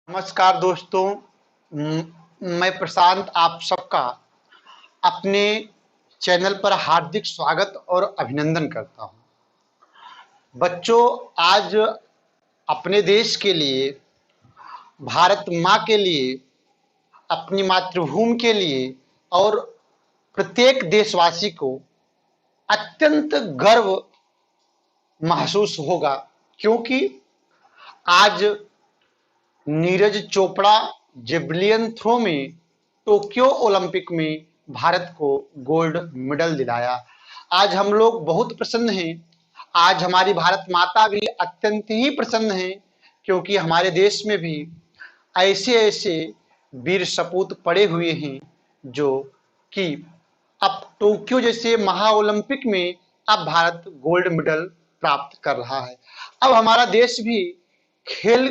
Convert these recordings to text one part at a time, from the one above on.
नमस्कार दोस्तों। मैं प्रशांत आप सबका अपने चैनल पर हार्दिक स्वागत और अभिनंदन करता हूं। बच्चों, आज अपने देश के लिए, भारत माँ के लिए, अपनी मातृभूमि के लिए और प्रत्येक देशवासी को अत्यंत गर्व महसूस होगा, क्योंकि आज नीरज चोपड़ा जेवलिन थ्रो में टोक्यो ओलंपिक में भारत को गोल्ड मेडल दिलाया। आज हम लोग बहुत प्रसन्न हैं। आज हमारी भारत माता भी अत्यंत ही प्रसन्न है, क्योंकि हमारे देश में भी ऐसे ऐसे वीर सपूत पड़े हुए हैं जो कि अब टोक्यो जैसे महा ओलंपिक में अब भारत गोल्ड मेडल प्राप्त कर रहा है। अब हमारा देश भी खेल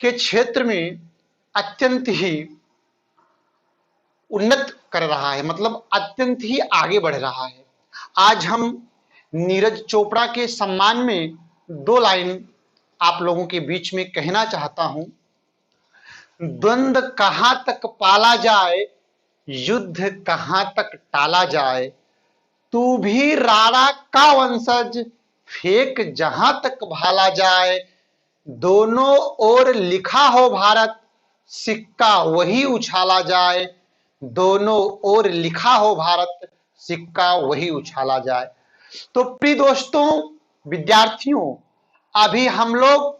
के क्षेत्र में अत्यंत ही उन्नत कर रहा है, मतलब अत्यंत ही आगे बढ़ रहा है। आज हम नीरज चोपड़ा के सम्मान में दो लाइन आप लोगों के बीच में कहना चाहता हूं। द्वंद्व कहां तक पाला जाए, युद्ध कहां तक टाला जाए, तू भी राणा का वंशज, फेंक जहां तक भाला जाए, दोनों ओर लिखा हो भारत, सिक्का वही उछाला जाए, दोनों ओर लिखा हो भारत, सिक्का वही उछाला जाए। तो प्रिय दोस्तों, विद्यार्थियों, अभी हम लोग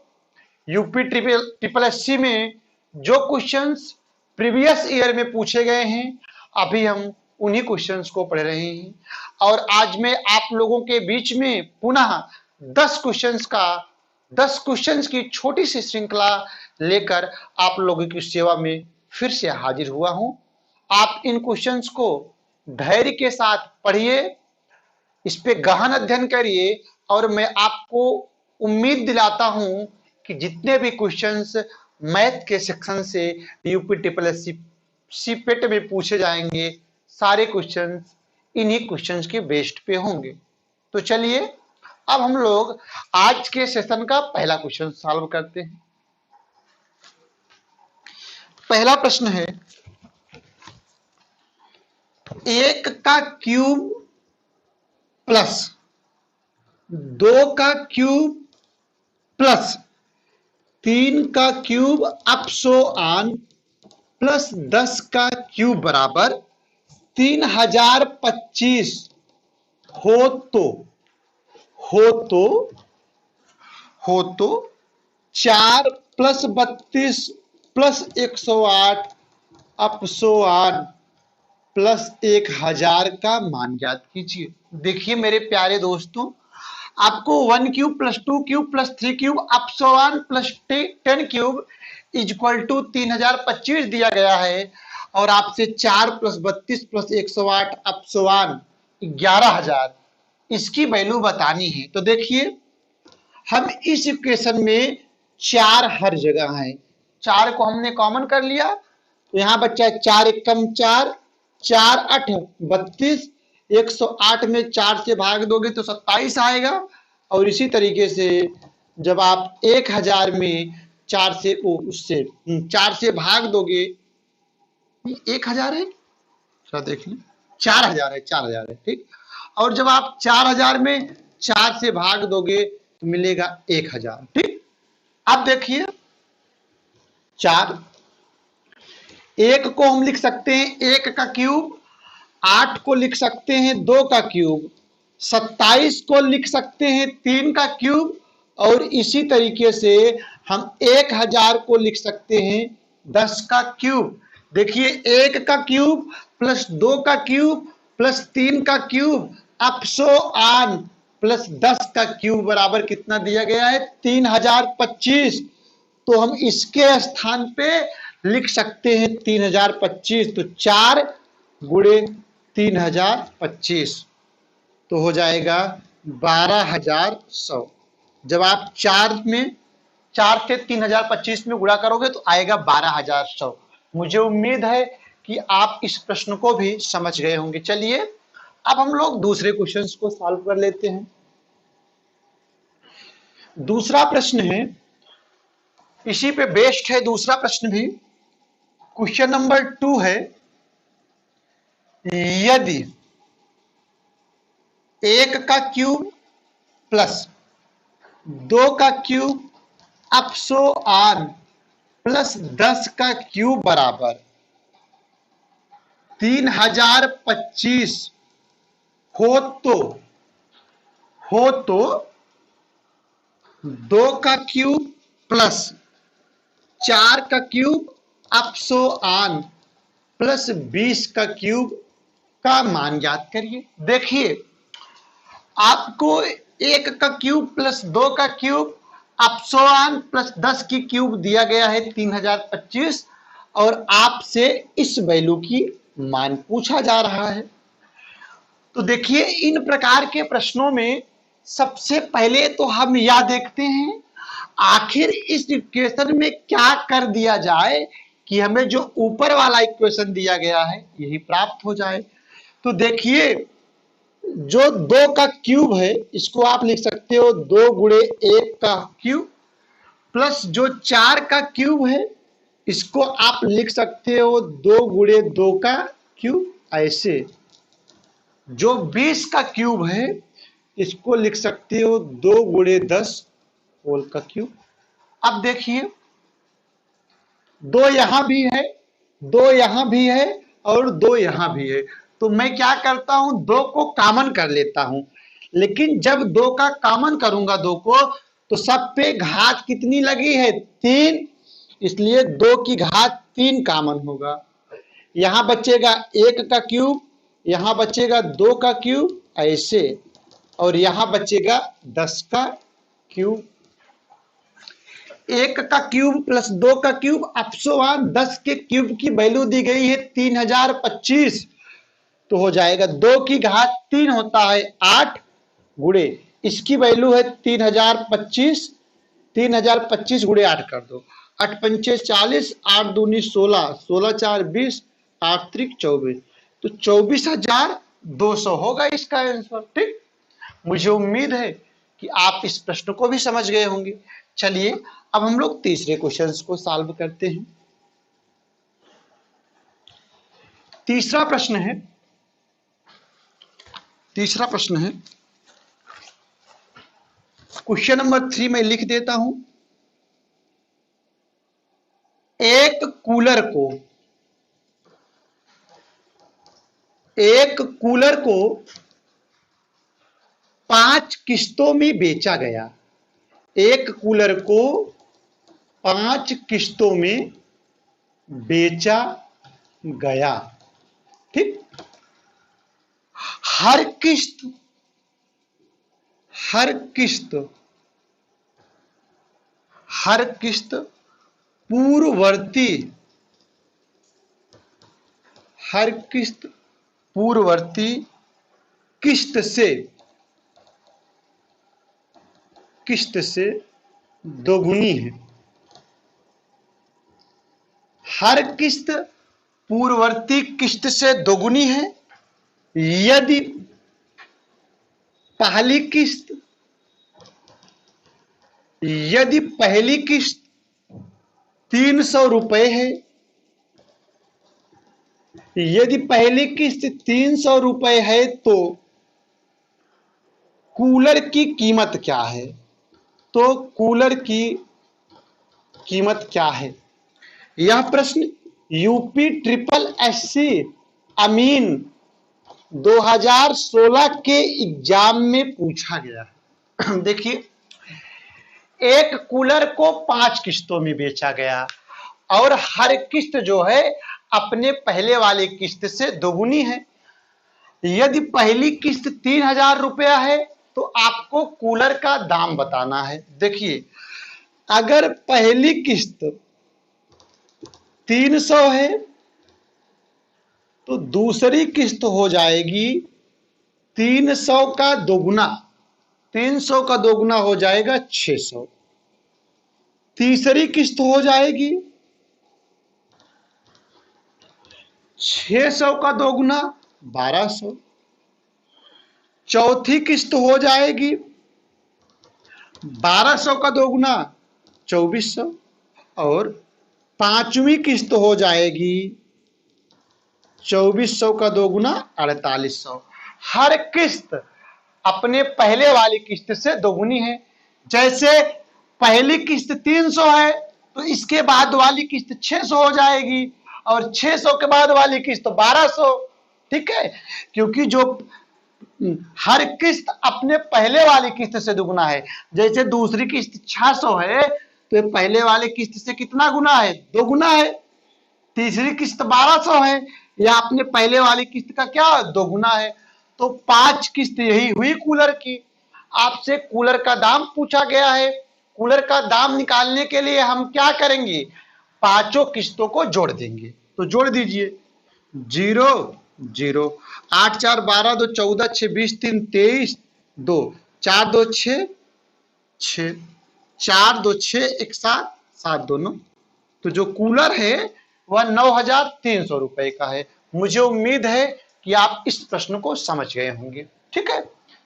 यूपी ट्रिपल एससी में जो क्वेश्चंस प्रीवियस ईयर में पूछे गए हैं, अभी हम उन्हीं क्वेश्चंस को पढ़ रहे हैं। और आज मैं आप लोगों के बीच में पुनः 10 क्वेश्चंस की छोटी सी श्रृंखला लेकर आप लोगों की सेवा में फिर से हाजिर हुआ हूं। आप इन क्वेश्चंस को धैर्य के साथ पढ़िए, इस पे गहन अध्ययन करिए, और मैं आपको उम्मीद दिलाता हूं कि जितने भी क्वेश्चंस मैथ के सेक्शन से यूपी ट्रिपल एससी सीपेट में पूछे जाएंगे, सारे क्वेश्चंस इन्हीं क्वेश्चंस के बेस्ड पे होंगे। तो चलिए अब हम लोग आज के सेशन का पहला क्वेश्चन सॉल्व करते हैं। पहला प्रश्न है, 1 का क्यूब प्लस 2 का क्यूब प्लस 3 का cube up so on plus 10 का क्यूब बराबर 3025 हो तो 4 plus 32 plus 108 up so on plus 1000 का मान ज्ञात कीजिए। देखिए मेरे प्यारे दोस्तों, आपको 1 cube plus 2 cube plus 3 cube up so on plus 10 cube equal to 3025 दिया गया है, और आपसे 4 plus 32 plus 108 up so on 11000 इसकी वैल्यू बतानी है। तो देखिए, हम इस इक्वेशन में 4 हर जगह है, 4 को हमने कॉमन कर लिया, तो यहां बच्चा 4 एकम 4, 4 8 32, 108 में 4 से भाग दोगे तो 27 आएगा। और इसी तरीके से जब आप 1000 में 4 से उससे 4 से भाग दोगे, 1000 है, थोड़ा देख लें, 4000 है, 4000 है, ठीक। और जब आप 4000 में 4 से भाग दोगे तो मिलेगा 1000, ठीक। अब देखिए, 4 1 को हम लिख सकते हैं 1 का क्यूब, 8 को लिख सकते हैं 2 का क्यूब, 27 को लिख सकते हैं 3 का क्यूब, और इसी तरीके से हम 1000 को लिख सकते हैं 10 का क्यूब। देखिए, 1 का क्यूब प्लस 2 का क्यूब प्लस 3 का cube up so on plus 10 का क्यूब बराबर कितना दिया गया है, 3025। तो हम इसके स्थान पे लिख सकते हैं 3025, तो 4 गुणे 3025 तो हो जाएगा 12100। जब आप 4 से 3025 में गुणा करोगे तो आएगा 12100। मुझे उम्मीद है कि आप इस प्रश्न को भी समझ गए होंगे। चलिए अब हम लोग दूसरे क्वेश्चन को सॉल्व कर लेते हैं। दूसरा प्रश्न है, इसी पे बेस्ड है दूसरा प्रश्न भी। क्वेश्चन नंबर 2 है, यदि 1 का क्यूब प्लस 2 का क्यूब अपसो आन प्लस 10 का क्यूब बराबर 3025 हो तो 2 का क्यूब प्लस 4 का क्यूब अपसो आन प्लस 20 का क्यूब का मान ज्ञात करिए। देखिए, आपको 1 का क्यूब प्लस 2 का क्यूब अपसोआन प्लस 10 की क्यूब दिया गया है 3025, और आपसे इस वैल्यू की मान पूछा जा रहा है। तो देखिए, इन प्रकार के प्रश्नों में सबसे पहले तो हम यह देखते हैं आखिर इस इक्वेशन में क्या कर दिया जाए कि हमें जो ऊपर वाला इक्वेशन दिया गया है यही प्राप्त हो जाए। तो देखिए, जो 2 का क्यूब है इसको आप लिख सकते हो 2 गुणे 1 का क्यूब, प्लस जो 4 का क्यूब है इसको आप लिख सकते हो 2 गुणे 2 का क्यूब। ऐसे जो 20 का क्यूब है इसको लिख सकते हो 2 गुणे 10 होल का क्यूब। अब देखिए, 2 यहां भी है, 2 यहां भी है और 2 यहां भी है, तो मैं क्या करता हूं 2 को कॉमन कर लेता हूं। लेकिन जब 2 का कॉमन करूंगा 2 को तो सब पे घात कितनी लगी है 3, इसलिए 2 की घात 3 कॉमन होगा। यहां बचेगा 1 का क्यूब, यहां बचेगा 2 का क्यूब ऐसे, और यहां बचेगा 10 का क्यूब। 1 का क्यूब प्लस 2 का क्यूब अपसोवान 10 के क्यूब की वैल्यू दी गई है 3025, तो हो जाएगा 2 की घात 3 होता है 8 गुणे इसकी वैल्यू है 3025, 3025 गुणे 8 कर दो, 8 पंचे 40, 8 दूनी 16, 16 4 20, 8 त्रिक 24, तो 24,200 होगा इसका आंसर। ठीक, मुझे उम्मीद है कि आप इस प्रश्न को भी समझ गए होंगे। चलिए अब हम लोग तीसरे क्वेश्चन को सॉल्व करते हैं। तीसरा प्रश्न है, क्वेश्चन नंबर 3 में लिख देता हूं। एक कूलर को 5 किस्तों में बेचा गया। एक कूलर को 5 किस्तों में बेचा गया। ठीक, हर किस्त पूर्ववर्ती किस्त से दोगुनी है। हर किस्त पूर्ववर्ती किस्त से दोगुनी है यदि पहली किस्त 300 रुपए है, यदि पहली किस्त 300 रुपए है तो कूलर की कीमत क्या है? तो कूलर की कीमत क्या है? यह प्रश्न यूपी ट्रिपल एससी अमीन 2016 के एग्जाम में पूछा गया है। देखिए, एक कूलर को 5 किस्तों में बेचा गया और हर किस्त जो है अपने पहले वाले किस्त से दोगुनी है। यदि पहली किस्त 3000 रुपया है तो आपको कूलर का दाम बताना है। देखिए, अगर पहली किस्त 300 है तो दूसरी किस्त हो जाएगी 300 का दोगुना, 300 का दोगुना हो जाएगा 600। तीसरी किस्त हो जाएगी 600 का दोगुना 1200। चौथी किस्त हो जाएगी 1200 का दोगुना 2400, और पांचवी किस्त हो जाएगी 2400 का 2 गुना 4800। हर किस्त अपने पहले वाली किस्त से दोगुनी है। जैसे पहली किस्त 300 है तो इसके बाद वाली किस्त 600 हो जाएगी और 600 के बाद वाली किस्त 1200। ठीक है, क्योंकि जो हर किस्त अपने पहले वाली किस्त से दुगुना है। जैसे दूसरी किस्त 600 है तो ये पहले वाले किस्त से कितना गुना है? 2 गुना है। तीसरी किस्त 1200 है, या अपने पहले वाली किस्त का क्या 2 गुना है। तो 5 किस्त यही हुई कूलर की। आपसे कूलर का दाम पूछा गया है। कूलर का दाम निकालने के लिए हम क्या करेंगे? पांचों किस्तों को जोड़ देंगे। तो जोड़ दीजिए, 0 0, 8 4 12 2 14 6 20 3 23 2 4 2 6 6 4 2 6 1 7 7 2 9। तो जो कूलर है वह 9,300 रुपए का है। मुझे उम्मीद है कि आप इस प्रश्न को समझ गए होंगे। ठीक है,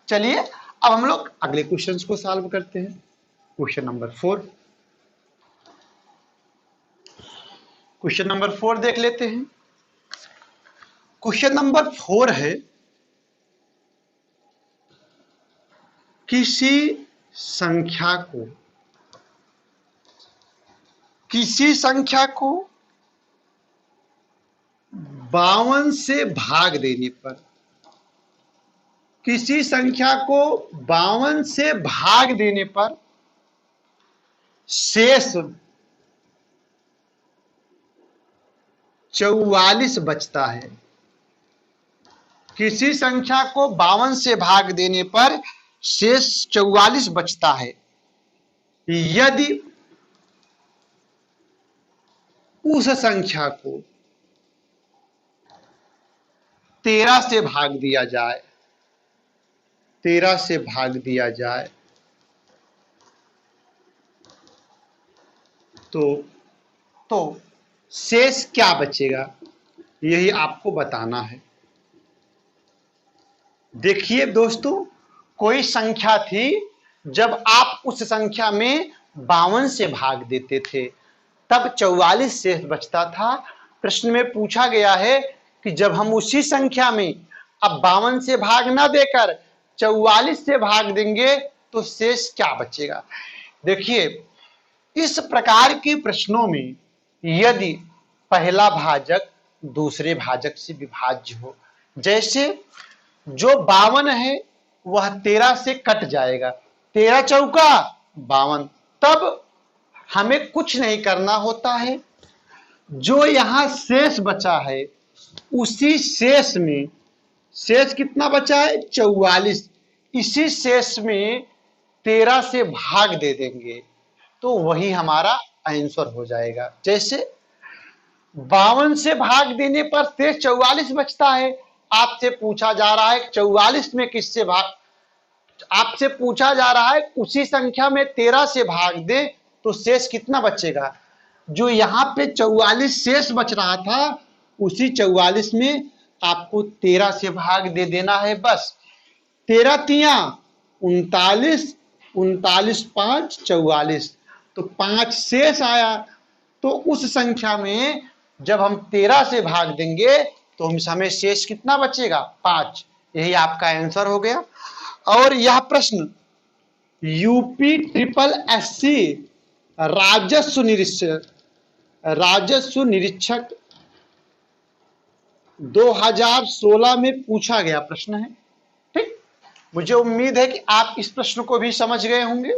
चलिए अब हम लोग अगले क्वेश्चंस को सॉल्व करते हैं। क्वेश्चन नंबर 4, क्वेश्चन नंबर 4 देख लेते हैं। क्वेश्चन नंबर 4 है, किसी संख्या को 52 से भाग देने पर, किसी संख्या को 52 से भाग देने पर शेष 44 बचता है। किसी संख्या को 52 से भाग देने पर शेष 44 बचता है। यदि उस संख्या को 13 से भाग दिया जाए, 13 से भाग दिया जाए तो शेष क्या बचेगा, यही आपको बताना है। देखिए दोस्तों, कोई संख्या थी, जब आप उस संख्या में 52 से भाग देते थे तब 44 शेष बचता था। प्रश्न में पूछा गया है कि जब हम उसी संख्या में अब 52 से भाग ना देकर 44 से भाग देंगे तो शेष क्या बचेगा। देखिए, इस प्रकार के प्रश्नों में यदि पहला भाजक दूसरे भाजक से विभाज्य हो, जैसे जो 52 है वह 13 से कट जाएगा, 13 चौका 52, तब हमें कुछ नहीं करना होता है। जो यहां शेष बचा है उसी शेष में, शेष कितना बचा है 44, इसी शेष में 13 से भाग दे देंगे तो वही हमारा आंसर हो जाएगा। जैसे 52 से भाग देने पर शेष 44 बचता है। आपसे पूछा जा रहा है 44 में किससे भाग, आपसे पूछा जा रहा है उसी संख्या में 13 से भाग दे तो शेष कितना बचेगा। जो यहाँ पे 44 शेष बच रहा था उसी 44 में आपको 13 से भाग दे देना है बस। 13 तिया 39, 39 5 44, तो 5 शेष आया। तो उस संख्या में जब हम 13 से भाग देंगे तो हमें शेष कितना बचेगा 5। यही आपका आंसर हो गया। और यह प्रश्न यूपी ट्रिपल एससी राजस्व निरीक्षक 2016 में पूछा गया प्रश्न है। ठीक, मुझे उम्मीद है कि आप इस प्रश्न को भी समझ गए होंगे।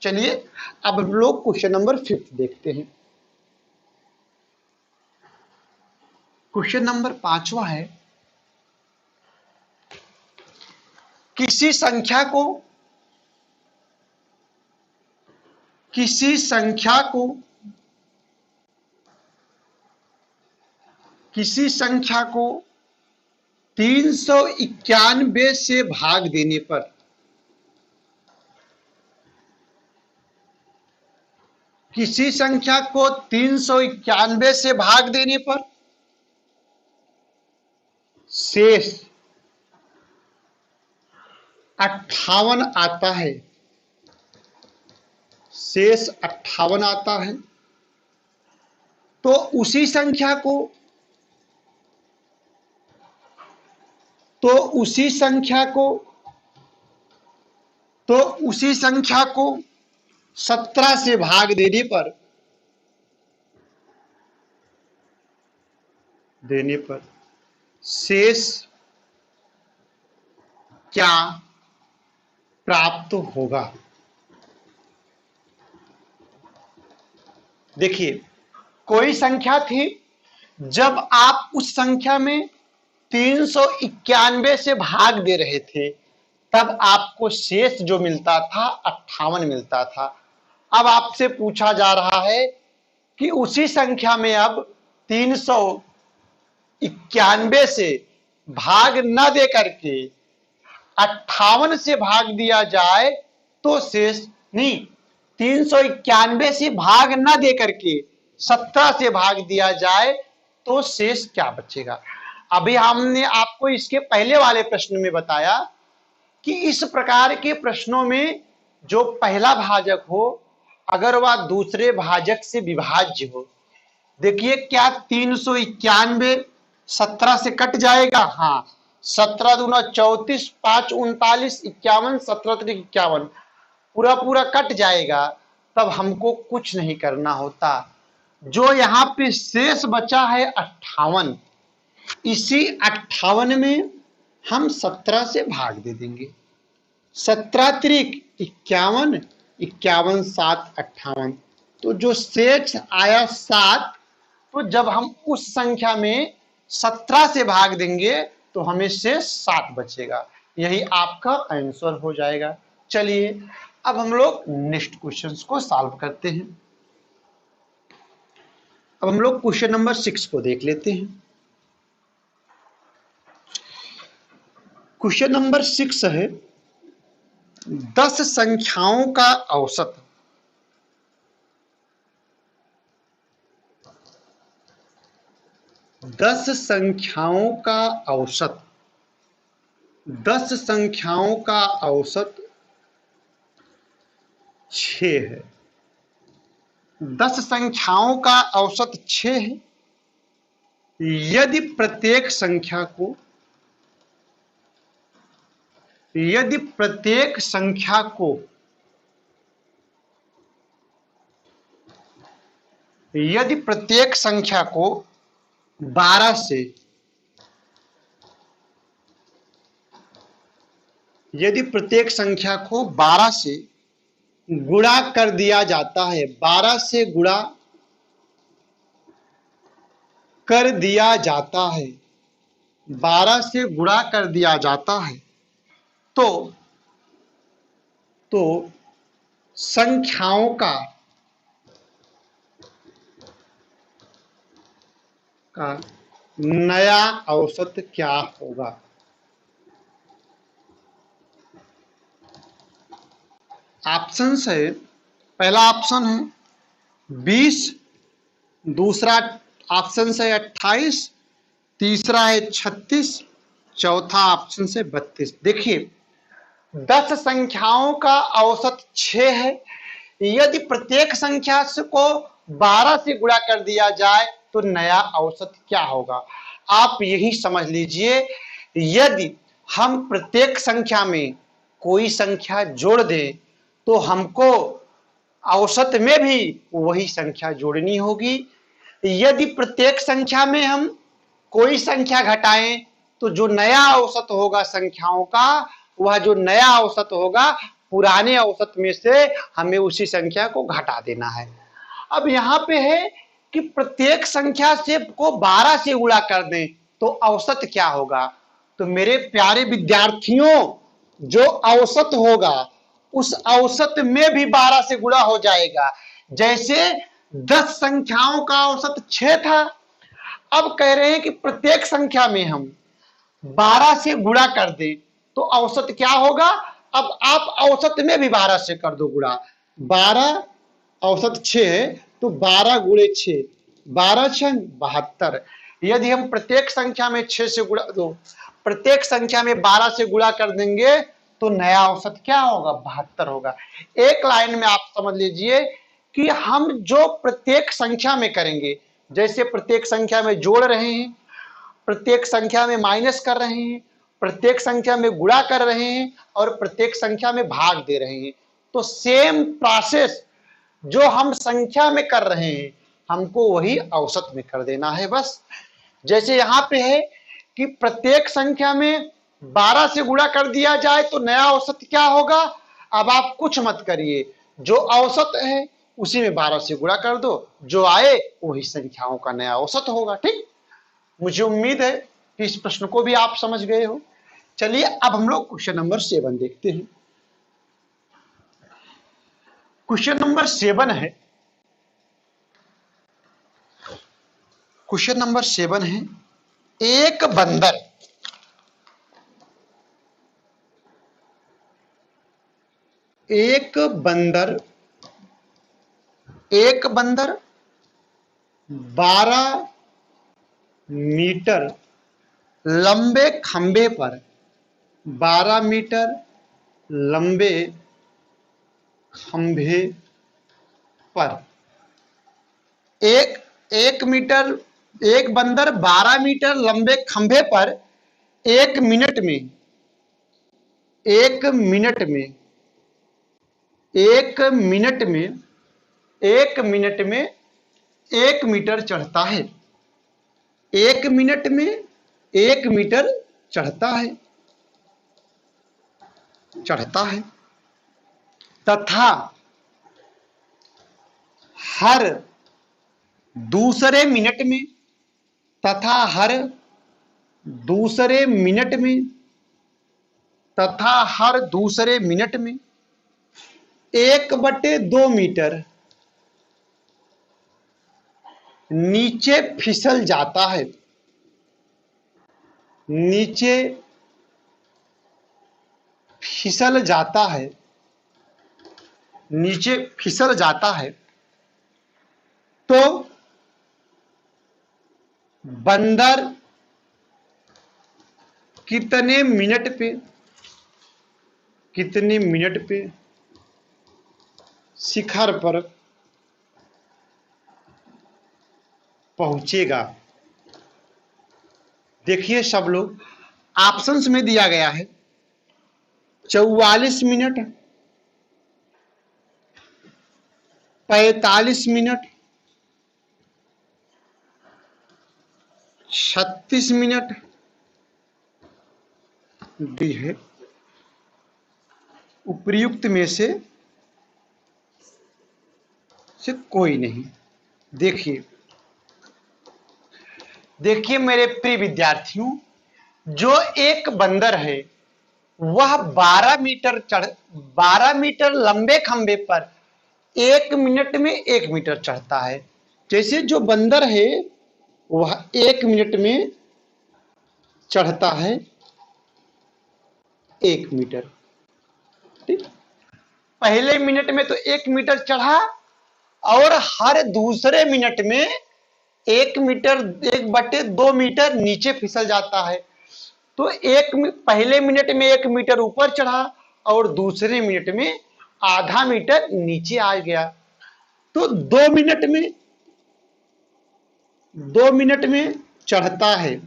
चलिए अब हम लोग क्वेश्चन नंबर 5 देखते हैं। क्वेश्चन नंबर 5वां है, किसी संख्या को 391 से भाग देने पर, किसी संख्या को 391 से भाग देने पर शेष 58 आता है, शेष 58 आता है। तो उसी संख्या को तो उसी संख्या को तो उसी संख्या को 17 से भाग देने पर शेष क्या प्राप्त होगा। देखिए, कोई संख्या थी, जब आप उस संख्या में 391 से भाग दे रहे थे तब आपको शेष जो मिलता था 58 मिलता था। अब आपसे पूछा जा रहा है कि उसी संख्या में अब 391 से भाग न दे करके 58 से भाग दिया जाए तो शेष नहीं, 391 से भाग न दे करके 17 से भाग दिया जाए तो शेष क्या बचेगा। अभी हमने आपको इसके पहले वाले प्रश्न में बताया कि इस प्रकार के प्रश्नों में जो पहला भाजक हो अगर वह दूसरे भाजक से विभाज्य हो, देखिए क्या 391 17 से कट जाएगा, हाँ 17 दूना 34, 5 39, 51, 17 त्रिक 51 पूरा पूरा कट जाएगा। तब हमको कुछ नहीं करना होता, जो यहाँ पे शेष बचा है 58, इसी 58 में हम 17 से भाग दे देंगे। 17 त्रिक 51, 51 7 58, तो जो शेष आया 7, तो जब हम उस संख्या में 17 से भाग देंगे तो हमें शेष 7 बचेगा। यही आपका आंसर हो जाएगा। चलिए अब हम लोग नेक्स्ट क्वेश्चंस को सॉल्व करते हैं। अब हम लोग क्वेश्चन नंबर 6 को देख लेते हैं। क्वेश्चन नंबर 6 है 10 संख्याओं का औसत 10 संख्याओं का औसत 10 संख्याओं का औसत 6 है। 10 संख्याओं का औसत 6 है। यदि प्रत्येक संख्या को यदि प्रत्येक संख्या को 12 से गुणा कर दिया जाता है, 12 से गुणा कर दिया जाता है, 12 से गुणा कर दिया जाता है, तो संख्याओं का नया औसत क्या होगा। ऑप्शन है, पहला ऑप्शन है 20, दूसरा ऑप्शन है 28, तीसरा है 36, चौथा ऑप्शन से 32। देखिए 10 संख्याओं का औसत 6 है। यदि प्रत्येक संख्या को 12 से गुणा कर दिया जाए तो नया औसत क्या होगा। आप यही समझ लीजिए, यदि हम प्रत्येक संख्या में कोई संख्या जोड़ दें तो हमको औसत में भी वही संख्या जोड़नी होगी। यदि प्रत्येक संख्या में हम कोई संख्या घटाएं तो जो नया औसत होगा संख्याओं का, वह जो नया औसत होगा पुराने औसत में से हमें उसी संख्या को घटा देना है। अब यहाँ पे है कि प्रत्येक संख्या से को 12 से गुणा कर दें तो औसत क्या होगा। तो मेरे प्यारे विद्यार्थियों, जो औसत होगा उस औसत में भी 12 से गुणा हो जाएगा। जैसे 10 संख्याओं का औसत 6 था, अब कह रहे हैं कि प्रत्येक संख्या में हम 12 से गुणा कर दें तो औसत क्या होगा। अब आप औसत में भी 12 से कर दो गुणा, 12 औसत 6 है तो 12 गुणे 6, 12 6 72। यदि हम प्रत्येक संख्या में 6 से गुणा दो, प्रत्येक संख्या में 12 से गुणा कर देंगे तो नया औसत क्या होगा, 72 होगा। एक लाइन में आप समझ लीजिए कि हम जो प्रत्येक संख्या में करेंगे जैसे प्रत्येक संख्या में जोड़ रहे हैं, प्रत्येक संख्या में माइनस कर रहे हैं, प्रत्येक संख्या में गुणा कर रहे हैं और प्रत्येक संख्या में भाग दे रहे हैं। तो सेम प्रोसेस जो हम संख्या में कर रहे हैं हमको वही औसत में कर देना है बस। जैसे यहां पे है कि प्रत्येक संख्या में 12 से गुणा कर दिया जाए तो नया औसत क्या होगा। अब आप कुछ मत करिए, जो औसत है उसी में 12 से गुणा कर दो, जो आए वही संख्याओं का नया औसत होगा। ठीक, मुझे उम्मीद है कि इस प्रश्न को भी आप समझ गए हो। चलिए अब हम लोग क्वेश्चन नंबर 7 देखते हैं। क्वेश्चन नंबर 7 है, क्वेश्चन नंबर 7 है, एक बंदर एक बंदर 12 मीटर लंबे खंभे पर 12 मीटर लंबे खंभे पर एक मीटर एक बंदर 12 मीटर लंबे खंभे पर एक मिनट में एक मिनट में 1 मीटर चढ़ता है। 1 मिनट में 1 मीटर चढ़ता है तथा हर दूसरे मिनट में तथा हर दूसरे मिनट में 1/2 मीटर नीचे फिसल जाता है। नीचे फिसल जाता है तो बंदर कितने मिनट पे शिखर पर पहुंचेगा। देखिए सब लोग, ऑप्शंस में दिया गया है 44 मिनट, 45 मिनट, 36 मिनट दी है। उपर्युक्त में से कोई नहीं। देखिए मेरे प्रिय विद्यार्थियों, जो एक बंदर है वह 12 मीटर लंबे खंभे पर 1 मिनट में 1 मीटर चढ़ता है। जैसे जो बंदर है वह 1 मिनट में चढ़ता है 1 मीटर। ठीक, पहले मिनट में तो 1 मीटर चढ़ा और हर दूसरे मिनट में 1 मीटर 1/2 मीटर नीचे फिसल जाता है। तो पहले मिनट में 1 मीटर ऊपर चढ़ा और दूसरे मिनट में आधा मीटर नीचे आ गया। तो 2 मिनट में चढ़ता है।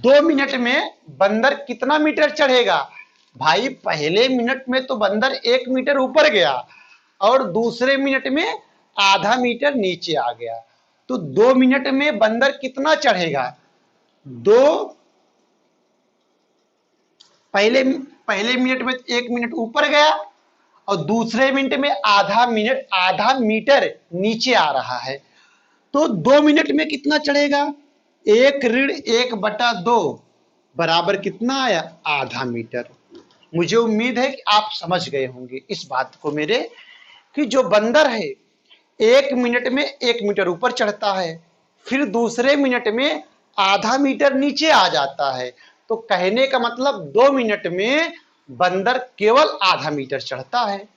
2 मिनट में बंदर कितना मीटर चढ़ेगा भाई? पहले मिनट में तो बंदर 1 मीटर ऊपर गया और दूसरे मिनट में आधा मीटर नीचे आ गया। तो 2 मिनट में बंदर कितना चढ़ेगा? पहले मिनट में 1 मिनट ऊपर गया और दूसरे मिनट में आधा मीटर नीचे आ रहा है। तो 2 मिनट में कितना चढ़ेगा? 1-1/2 बराबर कितना आया? आधा मीटर। मुझे उम्मीद है कि आप समझ गए होंगे इस बात को मेरे, कि जो बंदर है 1 मिनट में 1 मीटर ऊपर चढ़ता है, फिर दूसरे मिनट में आधा मीटर नीचे आ जाता है। तो कहने का मतलब 2 मिनट में बंदर केवल आधा मीटर चढ़ता है।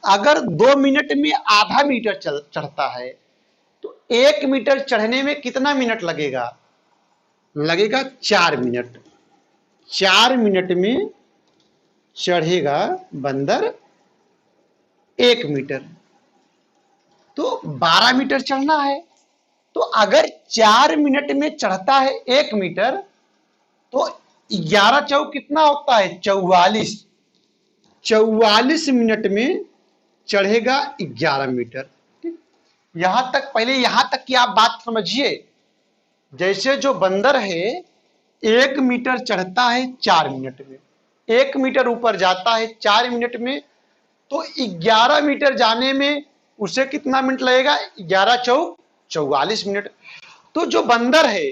अगर 2 मिनट में आधा मीटर चढ़ता है तो 1 मीटर चढ़ने में कितना मिनट लगेगा? लगेगा 4 मिनट। 4 मिनट में चढ़ेगा बंदर 1 मीटर। तो 12 मीटर चढ़ना है तो अगर 4 मिनट में चढ़ता है 1 मीटर, तो 11 चौक कितना होता है? 44। 44 मिनट में चढ़ेगा 11 मीटर। यहां तक, पहले यहां तक की आप बात समझिए। जैसे जो बंदर है 1 मीटर चढ़ता है 4 मिनट में, 1 मीटर ऊपर जाता है 4 मिनट में, तो 11 मीटर जाने में उसे कितना मिनट लगेगा? 11 चौक 44 मिनट। तो जो बंदर है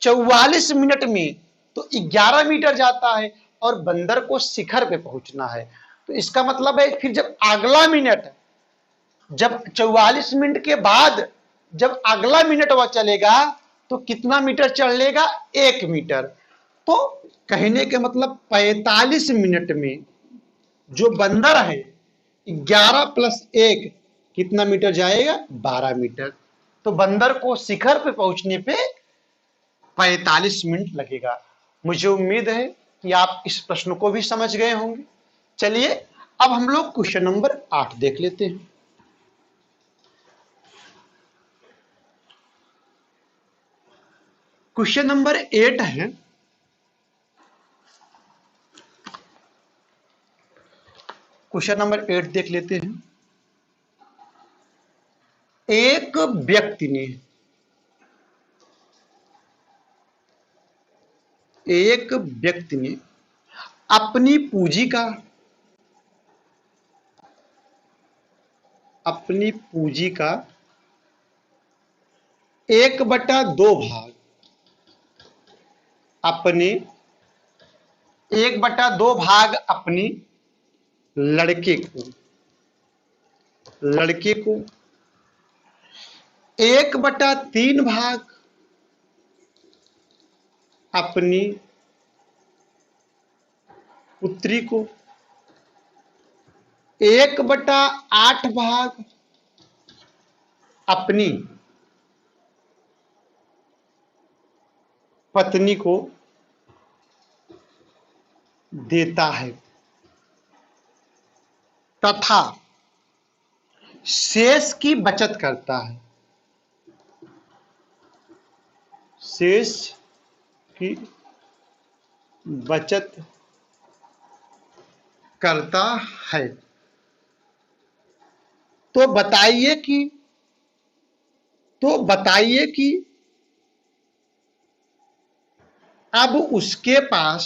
44 मिनट में तो 11 मीटर जाता है, और बंदर को शिखर पे पहुंचना है। तो इसका मतलब है फिर जब अगला मिनट, जब 44 मिनट के बाद जब अगला मिनट वह चलेगा तो कितना मीटर चढ़ लेगा? 1 मीटर। तो कहने के मतलब 45 मिनट में जो बंदर है 11 प्लस 1 कितना मीटर जाएगा? 12 मीटर। तो बंदर को शिखर पे पहुंचने पे 45 मिनट लगेगा। मुझे उम्मीद है कि आप इस प्रश्न को भी समझ गए होंगे। चलिए अब हम लोग क्वेश्चन नंबर 8 देख लेते हैं। क्वेश्चन नंबर 8 है, क्वेश्चन नंबर 8 देख लेते हैं। एक व्यक्ति ने अपनी पूंजी का 1/2 भाग अपने 1/2 भाग अपने लड़के को 1/3 भाग अपनी पुत्री को, 1/8 भाग अपनी पत्नी को देता है, तथा शेष की बचत करता है। शेष की बचत करता है। तो बताइए कि अब उसके पास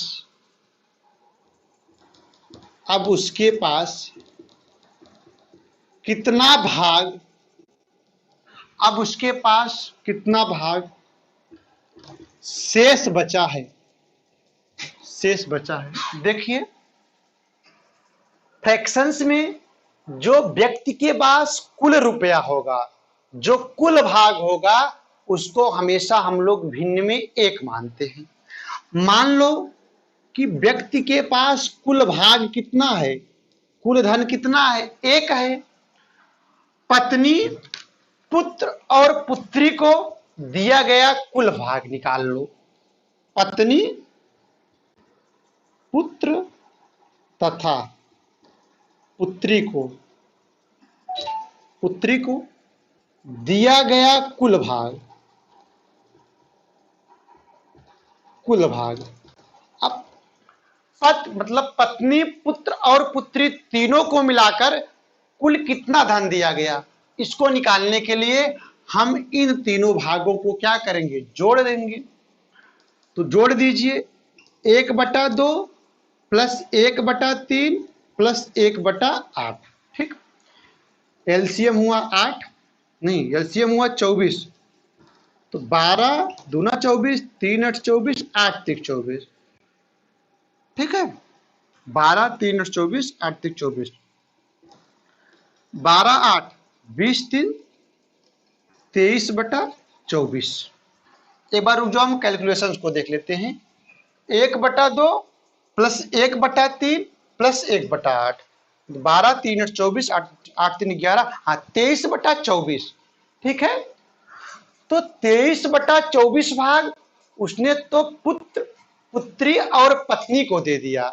कितना भाग शेष बचा है। देखिए फ्रैक्शंस में जो व्यक्ति के पास कुल रुपया होगा, जो कुल भाग होगा, उसको हमेशा हम लोग भिन्न में 1 मानते हैं। मान लो कि व्यक्ति के पास कुल भाग कितना है, कुल धन कितना है? 1 है। पत्नी, पुत्र और पुत्री को दिया गया कुल भाग निकाल लो। पत्नी, पुत्र तथा पुत्री को दिया गया कुल भाग। अब मतलब पत्नी, पुत्र और पुत्री तीनों को मिलाकर कुल कितना धन दिया गया, इसको निकालने के लिए हम इन तीनों भागों को क्या करेंगे? जोड़ देंगे। तो जोड़ दीजिए, 1/2 प्लस 1/3 प्लस 1/8। ठीक, एलसीएम हुआ 8, नहीं एलसीएम हुआ 24। तो 12 दूना 24, 3 8 24, 8 3 24। ठीक है, 12 3 8 24, 8 3 24, 12 8 20 3 23/24। एक बार रुक जाओ, हम कैलकुलेशंस को देख लेते हैं। 1/2 प्लस 1/3 प्लस 1/8, 12 3 8 24, 8 3 11, हाँ 23/24। ठीक है, तो 23/24 भाग उसने तो पुत्र, पुत्री और पत्नी को दे दिया।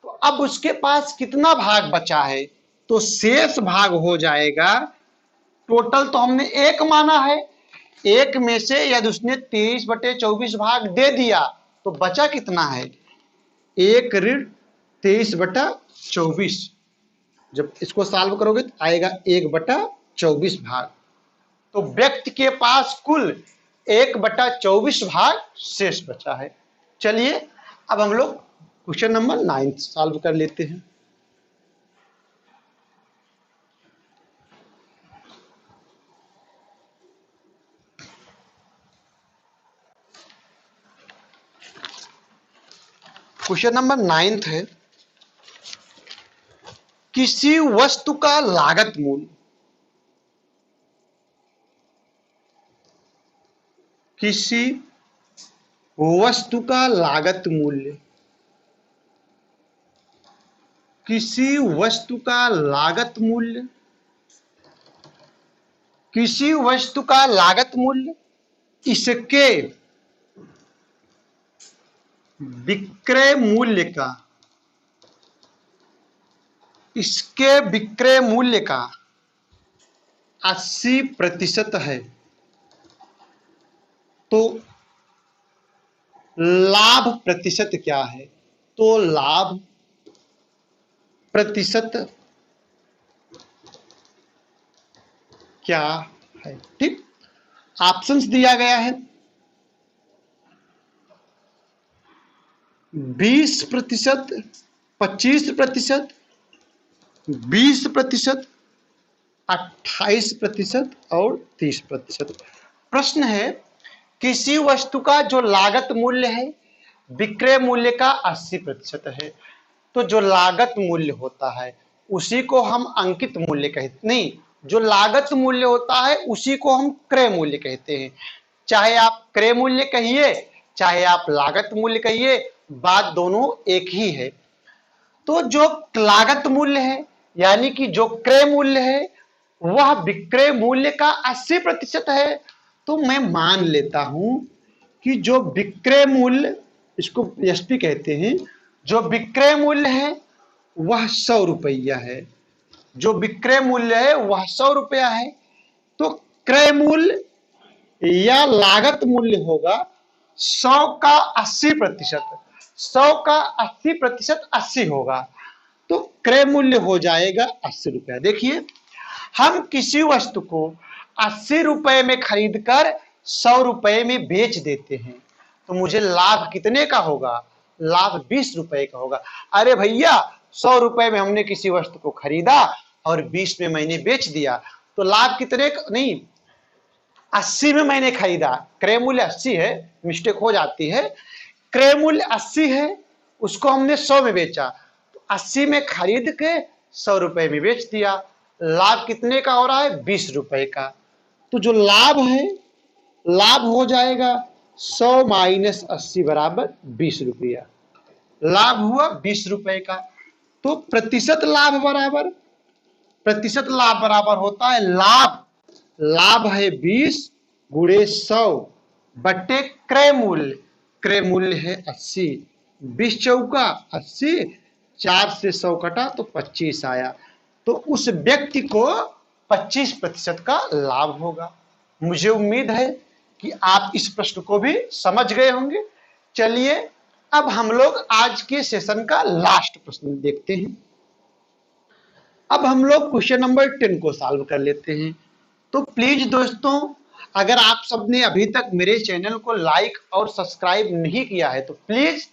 तो अब उसके पास कितना भाग बचा है? तो शेष भाग हो जाएगा, टोटल तो हमने 1 माना है, एक में से यदि उसने 23/24 भाग दे दिया तो बचा कितना है, 1 ऋण 23/24। जब इसको सॉल्व करोगे तो आएगा 1/24 भाग। तो व्यक्ति के पास कुल 1/24 भाग शेष बचा है। चलिए अब हम लोग क्वेश्चन नंबर 9 सॉल्व कर लेते हैं। क्वेश्चन नंबर 9 है, किसी वस्तु का लागत मूल्य, किसी वस्तु का लागत मूल्य, किसी वस्तु का लागत मूल्य, किसी वस्तु का लागत मूल्य इसके विक्रय मूल्य का, इसके विक्रय मूल्य का 80% है तो लाभ प्रतिशत क्या है, तो लाभ प्रतिशत क्या है। ठीक, ऑप्शंस दिया गया है 20%, 25%, 20%, 28% और 30%। प्रश्न है, किसी वस्तु का जो लागत मूल्य है विक्रय मूल्य का 80% है, तो जो लागत मूल्य होता है उसी को हम अंकित मूल्य कहते नहीं, जो लागत मूल्य होता है उसी को हम क्रय मूल्य कहते हैं। चाहे आप क्रय मूल्य कहिए चाहे आप लागत मूल्य कहिए, बात दोनों एक ही है। तो जो लागत मूल्य है यानी कि जो क्रय मूल्य है वह विक्रय मूल्य का 80% है, तो मैं मान लेता हूं कि जो विक्रय मूल्य, इसको एसपी कहते हैं, जो विक्रय मूल्य है वह 100 रुपया है, जो विक्रय मूल्य है वह 100 रुपया है। तो क्रय मूल्य या लागत मूल्य होगा 100 का 80%, 100 का 80% 80 होगा, तो क्रय मूल्य हो जाएगा 80 रुपया। देखिए हम किसी वस्तु को 80 रुपए में खरीद कर 100 रुपए में बेच देते हैं तो मुझे लाभ कितने का होगा, लाभ 20 रुपए का होगा। अरे भैया 100 रुपए में हमने किसी वस्तु को खरीदा और 20 में मैंने बेच दिया तो लाभ कितने का, नहीं 80 में मैंने खरीदा, क्रय मूल्य 80 है, मिस्टेक हो जाती है, क्रय मूल्य 80 है, उसको हमने 100 में बेचा, तो 80 में खरीद के 100 रुपए में बेच दिया, लाभ कितने का हो रहा है, 20 रुपए का। तो जो लाभ है, लाभ हो जाएगा 100 माइनस 80 बराबर 20 रुपया, लाभ हुआ 20 रुपए का। तो प्रतिशत लाभ बराबर, प्रतिशत लाभ बराबर होता है लाभ, लाभ है 20 गुणे 100 बटे क्रय मूल्य, क्रय मूल्य है 80, 20 चौका 80, 4 से 100 कटा तो 25 आया, तो उस व्यक्ति को 25% का लाभ होगा। मुझे उम्मीद है कि आप इस प्रश्न को भी समझ गए होंगे। चलिए अब हम लोग आज के सेशन का लास्ट प्रश्न देखते हैं। अब हम लोग क्वेश्चन नंबर 10 को सॉल्व कर लेते हैं। तो प्लीज दोस्तों, अगर आप सबने अभी तक मेरे चैनल को लाइक और सब्सक्राइब नहीं किया है तो प्लीज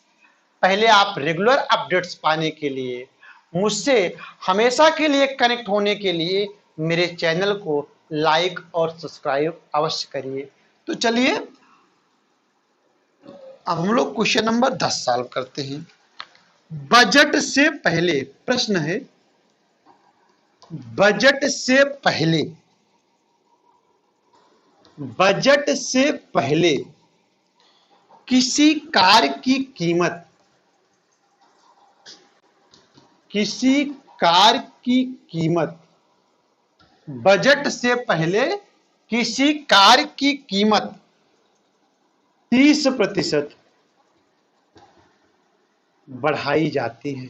पहले आप रेगुलर अपडेट्स पाने के लिए, मुझसे हमेशा के लिए कनेक्ट होने के लिए मेरे चैनल को लाइक और सब्सक्राइब अवश्य करिए। तो चलिए अब हम लोग क्वेश्चन नंबर 10 सॉल्व करते हैं। बजट से पहले, प्रश्न है बजट से पहले, बजट से पहले किसी कार की कीमत, किसी कार की कीमत, बजट से पहले किसी कार की कीमत 30% बढ़ाई जाती है।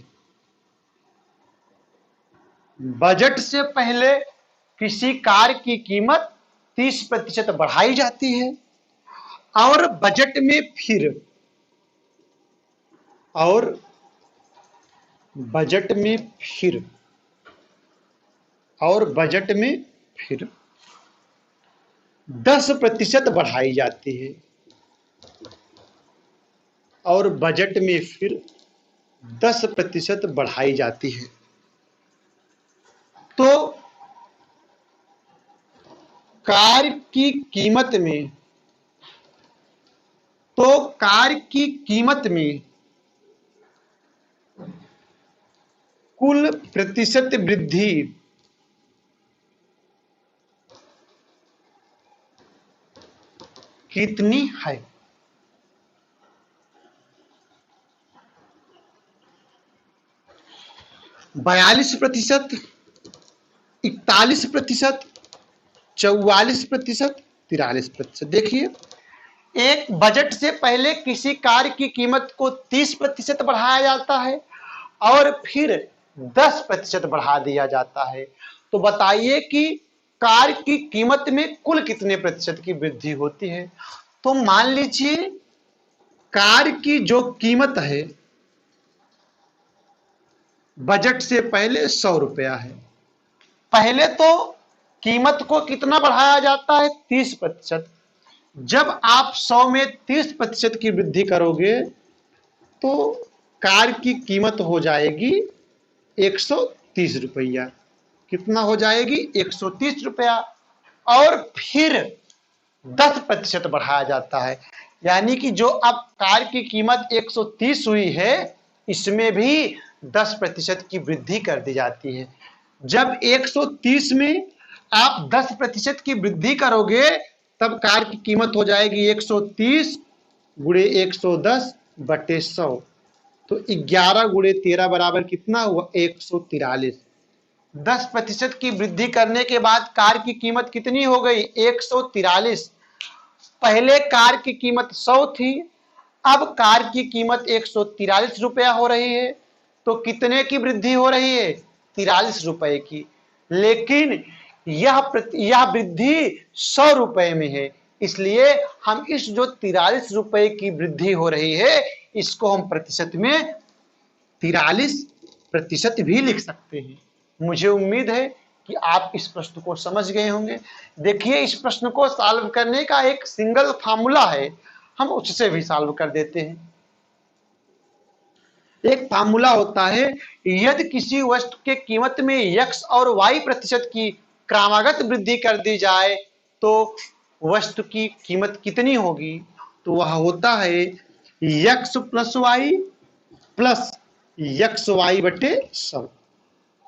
बजट से पहले किसी कार की कीमत 30% बढ़ाई जाती है। और बजट में फिर और बजट में फिर और बजट में फिर 10% बढ़ाई जाती है। और बजट में फिर 10% बढ़ाई जाती है। तो कार की कीमत में कुल प्रतिशत वृद्धि कितनी है? बयालीस प्रतिशत, 41%, 44%, 43%। देखिए, एक बजट से पहले किसी कार की कीमत को 30% बढ़ाया जाता है और फिर 10% बढ़ा दिया जाता है। तो बताइए कि कार की कीमत में कुल कितने प्रतिशत की वृद्धि होती है? तो मान लीजिए कार की जो कीमत है बजट से पहले 100 रुपया है। पहले तो कीमत को कितना बढ़ाया जाता है? 30%। जब आप 100 में 30% की वृद्धि करोगे तो कार की कीमत हो जाएगी 130 रुपया। कितना हो जाएगी? 130 रुपया। और फिर 10% बढ़ाया जाता है, यानी कि जो अब कार की कीमत 130 हुई है इसमें भी 10% की वृद्धि कर दी जाती है। जब 130 में आप 10% की वृद्धि करोगे तब कार की कीमत हो जाएगी 130 गुणे 110 बटे 100। तो 11 गुणे 13 बराबर कितना हुआ? 143। 10% की वृद्धि करने के बाद कार की कीमत कितनी हो गई? 143। पहले कार की कीमत 100 थी, अब कार की कीमत 143 रुपया हो रही है। तो कितने की वृद्धि हो रही है? 43 रुपए की। लेकिन यह वृद्धि 100 रुपए में है, इसलिए हम इस जो 43 रुपए की वृद्धि हो रही है इसको हम प्रतिशत में 43% भी लिख सकते हैं। मुझे उम्मीद है कि आप इस प्रश्न को समझ गए होंगे। देखिए, इस प्रश्न को सॉल्व करने का एक सिंगल फार्मूला है, हम उससे भी सॉल्व कर देते हैं। एक फार्मूला होता है, यदि किसी वस्तु के कीमत में x और y प्रतिशत की क्रमागत वृद्धि कर दी जाए तो वस्तु की कीमत कितनी होगी? तो वह होता है x plus y plus x y बटे 100।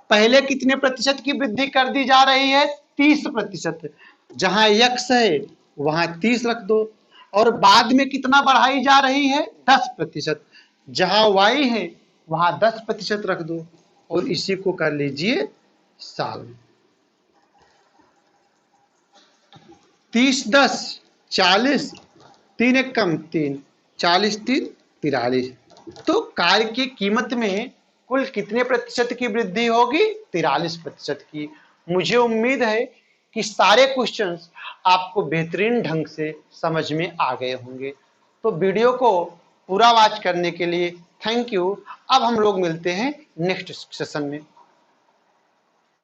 पहले कितने प्रतिशत की वृद्धि कर दी जा रही है? 30%। जहां x है वहां 30 रख दो। और बाद में कितना बढ़ाई जा रही है? 10%। जहां y है वहां 10% रख दो और इसी को कर लीजिए साल। 30 10 40, 3 एक कम 3, 40 3 43। तो कार की कीमत में कुल कितने प्रतिशत की वृद्धि होगी? 43% की। मुझे उम्मीद है कि सारे क्वेश्चंस आपको बेहतरीन ढंग से समझ में आ गए होंगे। तो वीडियो को पूरा वॉच करने के लिए थैंक यू। अब हम लोग मिलते हैं नेक्स्ट सेशन में।